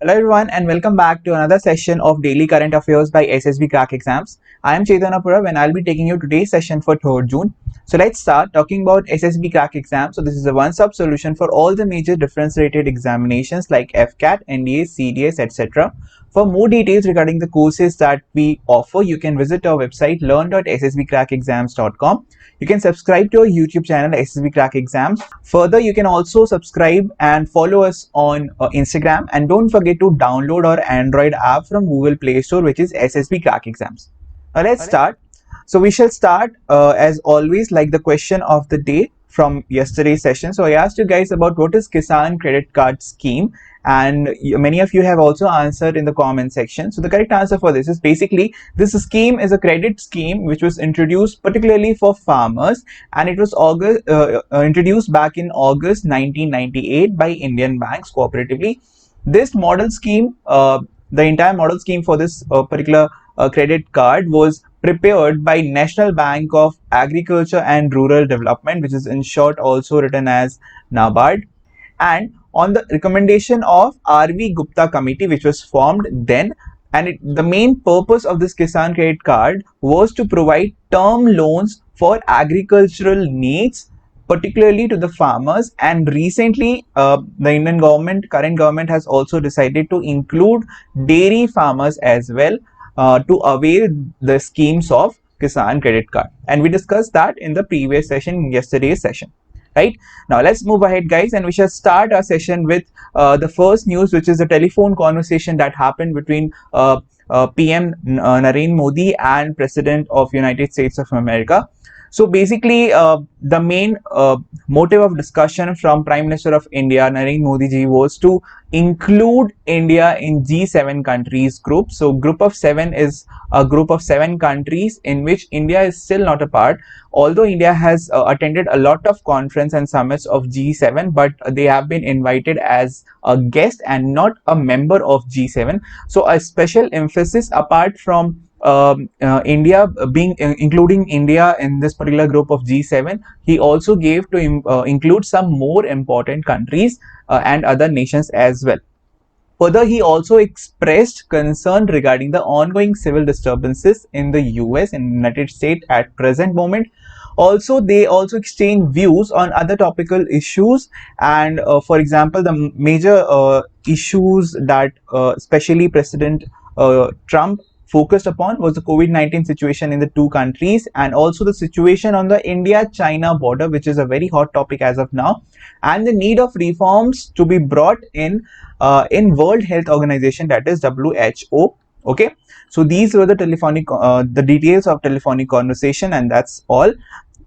Hello everyone and welcome back to another session of Daily Current Affairs by SSB Crack Exams. I am Chaitanya Purav and I'll be taking you today's session for 3rd June. So let's start talking about SSB Crack Exam. So this is a one-stop solution for all the major difference-rated examinations like FCAT, NDA, CDS, etc. For more details regarding the courses that we offer, you can visit our website learn.ssbcrackexams.com. You can subscribe to our YouTube channel SSB Crack Exams. Further, you can also subscribe and follow us on Instagram, and don't forget to download our Android app from Google Play Store, which is SSB Crack Exams. Now let's start. So we shall start as always like the question of the day from yesterday's session. So I asked you guys about what is Kisan Credit Card Scheme, and many of you have also answered in the comment section. So the correct answer for this is basically this scheme is a credit scheme which was introduced particularly for farmers, and it was introduced back in August 1998 by Indian banks cooperatively. This model scheme, the entire model scheme for this particular credit card was prepared by National Bank of Agriculture and Rural Development, which is in short also written as NABARD, and on the recommendation of R.V. Gupta committee, which was formed then. And the main purpose of this Kisan Credit Card was to provide term loans for agricultural needs, particularly to the farmers. And recently, the Indian government, current government, has also decided to include dairy farmers as well to avail the schemes of Kisan Credit Card. And we discussed that in the previous session, yesterday's session. Right, now let's move ahead guys, and we shall start our session with the first news, which is a telephone conversation that happened between PM Narendra Modi and President of United States of America. So basically the main motive of discussion from Prime Minister of India Narendra Modi ji was to include India in G7 countries group. So group of 7 is a group of 7 countries in which India is still not a part, although India has attended a lot of conference and summits of G7, but they have been invited as a guest and not a member of G7. So a special emphasis apart from India being including India in this particular group of G7, he also gave to include some more important countries and other nations as well. Further, he also expressed concern regarding the ongoing civil disturbances in the US and United States at present moment. Also, they also exchanged views on other topical issues, and for example, the major issues that especially President Trump focused upon was the COVID-19 situation in the two countries, and also the situation on the India-China border, which is a very hot topic as of now, and the need of reforms to be brought in World Health Organization, that is WHO. Okay, so these were the telephonic the details of telephonic conversation, and that's all.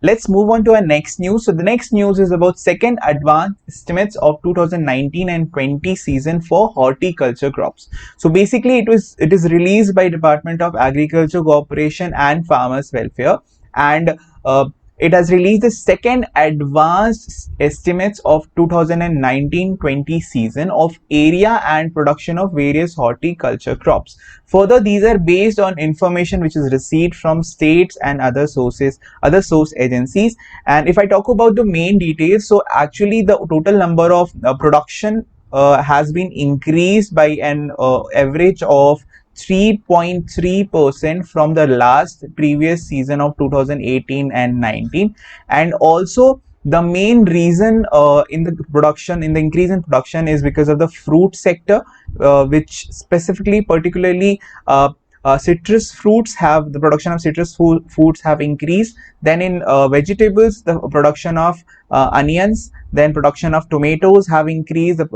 Let's move on to our next news. So the next news is about second advanced estimates of 2019 and 20 season for horticulture crops. So basically it is released by Department of Agriculture Cooperation and Farmers Welfare, and it has released the second advanced estimates of 2019-20 season of area and production of various horticulture crops. Further, these are based on information which is received from states and other sources, other source agencies. And if I talk about the main details, so actually the total number of production has been increased by an average of 3.3% from the last previous season of 2018 and 19. And also the main reason in the increase in production is because of the fruit sector, which specifically particularly citrus fruits have the production of citrus fruits have increased. Then in vegetables, the production of onions, then production of tomatoes have increased. The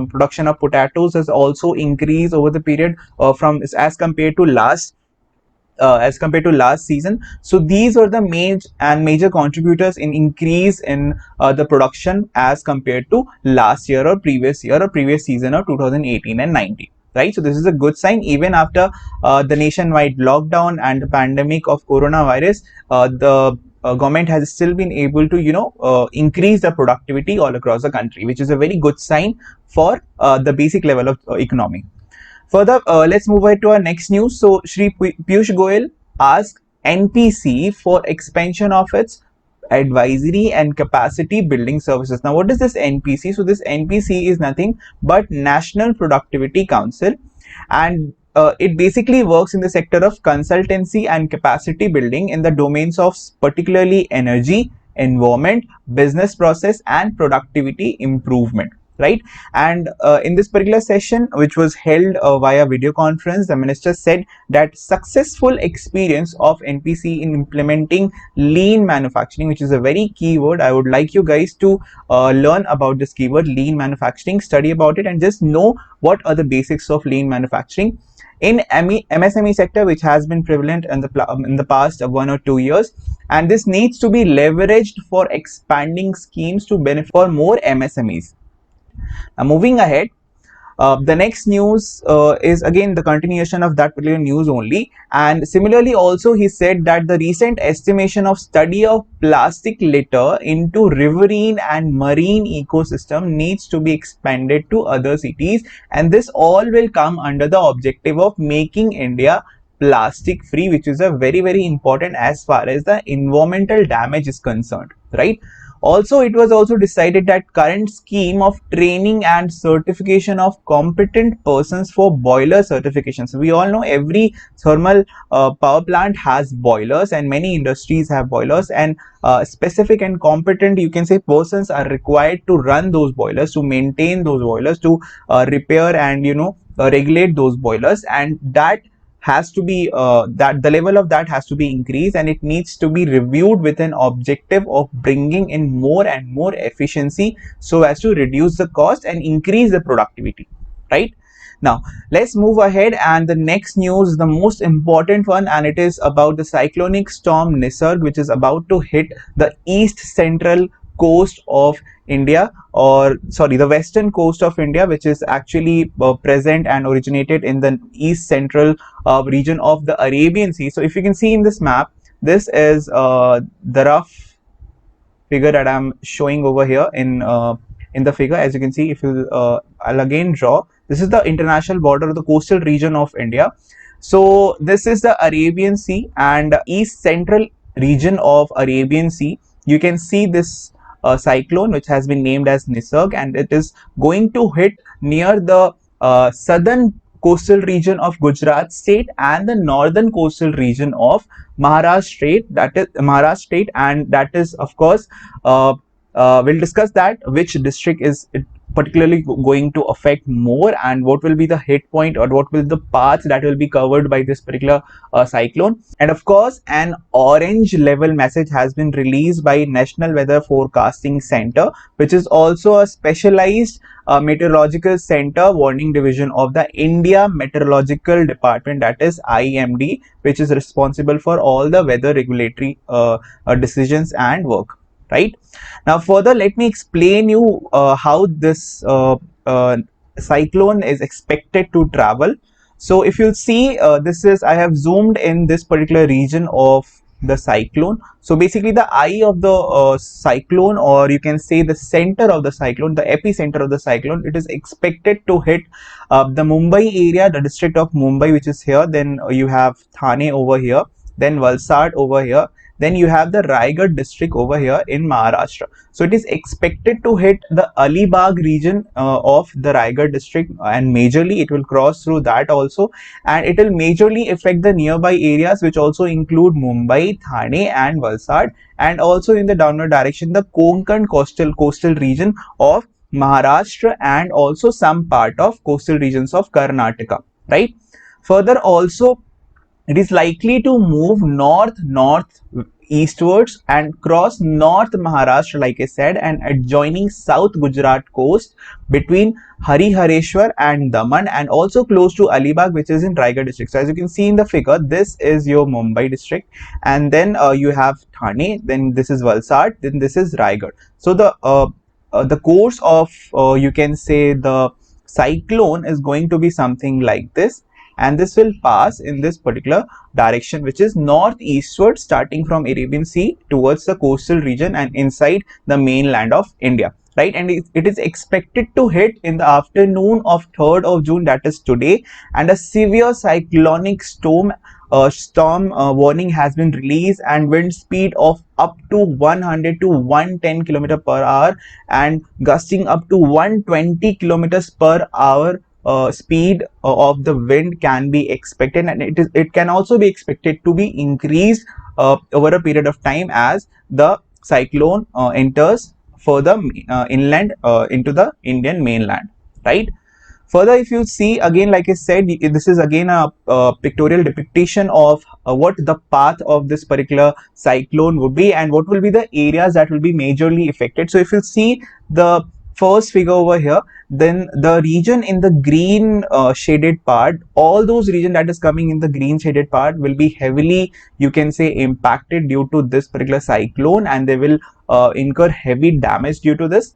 production of potatoes has also increased over the period from as compared to last season. So these are the major contributors in increase in the production as compared to last year or previous season of 2018 and 19. Right, so this is a good sign. Even after the nationwide lockdown and the pandemic of coronavirus, the government has still been able to increase the productivity all across the country, which is a very good sign for the basic level of economy. Further, let's move ahead to our next news. So Shri Piyush Goyal asked NPC for expansion of its Advisory and Capacity Building Services. Now, what is this NPC? So this NPC is nothing but National Productivity Council, and it basically works in the sector of consultancy and capacity building in the domains of particularly energy, environment, business process, and productivity improvement, right? And in this particular session, which was held via video conference, the minister said that successful experience of NPC in implementing lean manufacturing, which is a very key word. I would like you guys to learn about this keyword, lean manufacturing, study about it, and just know what are the basics of lean manufacturing in MSME sector, which has been prevalent in the past 1 or 2 years, and this needs to be leveraged for expanding schemes to benefit for more MSMEs. Now, moving ahead, the next news is again the continuation of that particular news only, and similarly also he said that the recent estimation of study of plastic litter into riverine and marine ecosystem needs to be expanded to other cities, and this all will come under the objective of making India plastic free, which is a very important as far as the environmental damage is concerned, right? Also, it was also decided that current scheme of training and certification of competent persons for boiler certifications. We all know every thermal power plant has boilers, and many industries have boilers, and specific and competent, you can say, persons are required to run those boilers, to maintain those boilers, to repair and regulate those boilers, and that has to be that the level of that has to be increased, and it needs to be reviewed with an objective of bringing in more and more efficiency so as to reduce the cost and increase the productivity, right? Now let's move ahead, and the next news is the most important one, and it is about the cyclonic storm Nisarg, which is about to hit the east central coast of India, or sorry, the western coast of India, which is actually present and originated in the east central region of the Arabian Sea. So if you can see in this map, this is the rough figure that I'm showing over here in the figure. As you can see, if you I'll again draw, this is the international border of the coastal region of India. So this is the Arabian Sea, and east central region of Arabian Sea, you can see this cyclone which has been named as Nisarg, and it is going to hit near the southern coastal region of Gujarat state and the northern coastal region of Maharashtra state, and that is of course we'll discuss that which district is it particularly going to affect more, and what will be the hit point, or what will the paths that will be covered by this particular cyclone. And of course, an orange level message has been released by National Weather Forecasting Center, which is also a specialized meteorological center warning division of the India Meteorological Department, that is IMD, which is responsible for all the weather regulatory decisions and work, right? Now further, let me explain you how this cyclone is expected to travel. So if you see, this is, I have zoomed in this particular region of the cyclone. So basically the eye of the cyclone, or you can say the center of the cyclone, the epicenter of the cyclone, it is expected to hit the Mumbai area, the district of Mumbai, which is here. Then you have Thane over here, then Valsad over here, then you have the Raigad district over here in Maharashtra. So it is expected to hit the Alibag region of the Raigad district, and majorly it will cross through that also, and it will majorly affect the nearby areas, which also include Mumbai, Thane and Valsad, and also in the downward direction the Konkan coastal region of Maharashtra, and also some part of coastal regions of Karnataka, right? Further also, it is likely to move north eastwards and cross North Maharashtra, like I said, and adjoining South Gujarat coast between Harihareshwar and Daman, and also close to Alibag, which is in Raigad district. So as you can see in the figure, this is your Mumbai district, and then you have Thane, then this is Valsad, then this is Raigad. So the course of you can say the cyclone is going to be something like this, and this will pass in this particular direction, which is northeastward, starting from Arabian Sea towards the coastal region and inside the mainland of India, right? And it is expected to hit in the afternoon of 3rd of June, that is today, and a severe cyclonic storm storm warning has been released, and wind speed of up to 100 to 110 km per hour and gusting up to 120 kilometers per hour speed of the wind can be expected, and it can also be expected to be increased over a period of time as the cyclone enters further inland into the Indian mainland, right? Further, if you see again, like I said, this is again a pictorial depiction of what the path of this particular cyclone would be and what will be the areas that will be majorly affected. So if you see the first figure over here, then the region in the green shaded part, all those region that is coming in the green shaded part will be heavily, you can say, impacted due to this particular cyclone, and they will incur heavy damage due to this.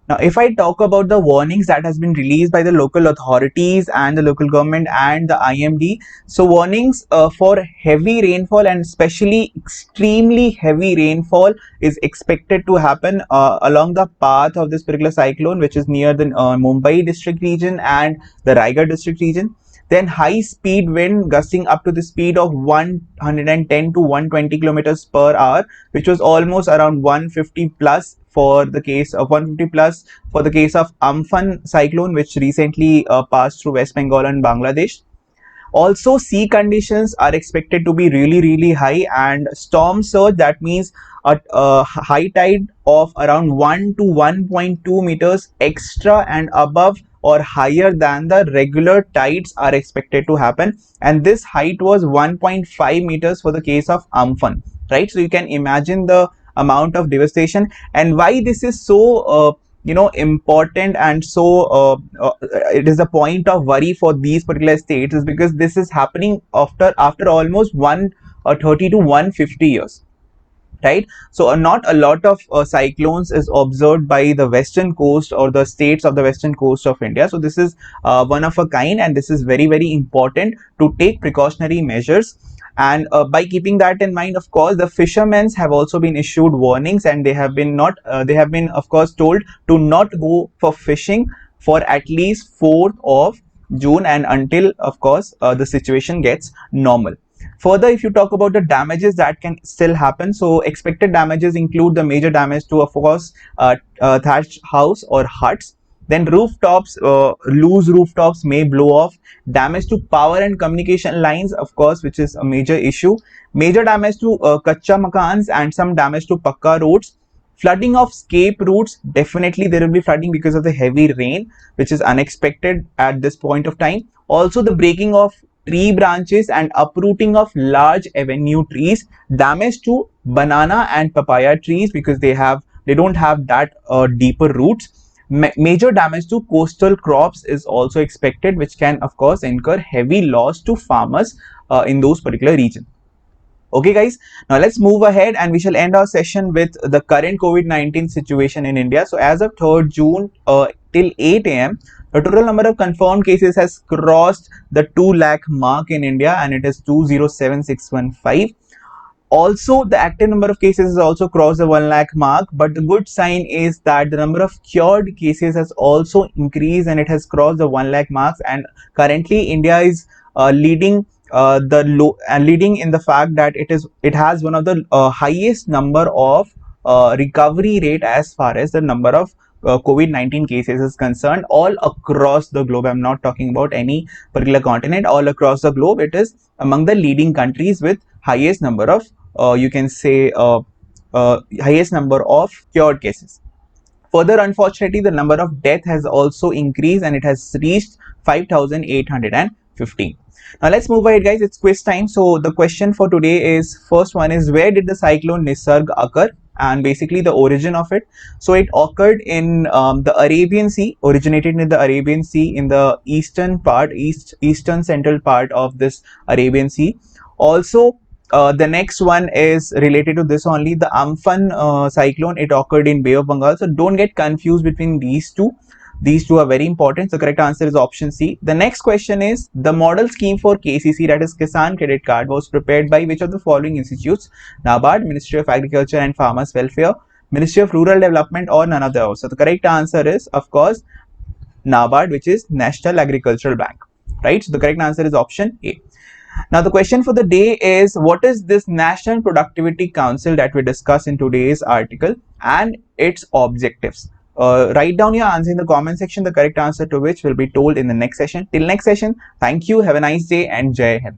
Now, if I talk about the warnings that has been released by the local authorities and the local government and the IMD, so warnings for heavy rainfall and especially extremely heavy rainfall is expected to happen along the path of this particular cyclone, which is near the Mumbai district region and the Raigad district region. Then high speed wind gusting up to the speed of 110 to 120 kilometers per hour, which was almost around 150 plus for the case of 150 plus for the case of Amphan cyclone, which recently passed through West Bengal and Bangladesh. Also, sea conditions are expected to be really high, and storm surge, that means a high tide of around 1 to 1.2 meters extra and above or higher than the regular tides are expected to happen, and this height was 1.5 meters for the case of Amphan, right? So you can imagine the amount of devastation, and why this is so important and so it is a point of worry for these particular states is because this is happening after almost 130 to 150 years, right? So not a lot of cyclones is observed by the western coast or the states of the western coast of India. So this is one of a kind, and this is very important to take precautionary measures. And by keeping that in mind, of course, the fishermen have also been issued warnings, and they have been of course told to not go for fishing for at least 4th of June and until, of course, the situation gets normal. Further, if you talk about the damages that can still happen, so expected damages include the major damage to, of course, thatched house or huts. Then rooftops, loose rooftops may blow off. Damage to power and communication lines, of course, which is a major issue. Major damage to kacha makans and some damage to pakka roads. Flooding of escape routes, definitely there will be flooding because of the heavy rain, which is unexpected at this point of time. Also, the breaking of tree branches and uprooting of large avenue trees. Damage to banana and papaya trees because they don't have that deeper roots. Major damage to coastal crops is also expected, which can of course incur heavy loss to farmers in those particular regions. Okay guys, now let's move ahead and we shall end our session with the current COVID-19 situation in India. So as of 3rd June till 8 am, the total number of confirmed cases has crossed the 2 lakh mark in India, and it is 207,615. Also, the active number of cases has also crossed the 1 lakh mark, but the good sign is that the number of cured cases has also increased and it has crossed the 1 lakh marks, and currently India is leading leading in the fact that it has one of the highest number of recovery rate as far as the number of COVID-19 cases is concerned all across the globe. I'm not talking about any particular continent. All across the globe, it is among the leading countries with highest number of you can say highest number of cured cases. Further, unfortunately, the number of death has also increased and it has reached 5,815. Now let's move ahead guys, it's quiz time. So the question for today is, first one is, where did the cyclone Nisarg occur? And basically the origin of it. So it occurred in the Arabian Sea, originated in the Arabian Sea in the eastern central part of this Arabian Sea. Also, the next one is related to this only, the Amphan cyclone. It occurred in Bay of Bengal. So don't get confused between these two. These two are very important. The correct answer is option C. The next question is, the model scheme for KCC, that is Kisan Credit Card, was prepared by which of the following institutes? NABARD, Ministry of Agriculture and Farmers Welfare, Ministry of Rural Development, or none of the above. So the correct answer is, of course, NABARD, which is National Agricultural Bank, right? So the correct answer is option A. Now the question for the day is, what is this National Productivity Council that we discussed in today's article and its objectives? Write down your answer in the comment section, the correct answer to which will be told in the next session. Till next session, thank you, have a nice day, and Jai Hind.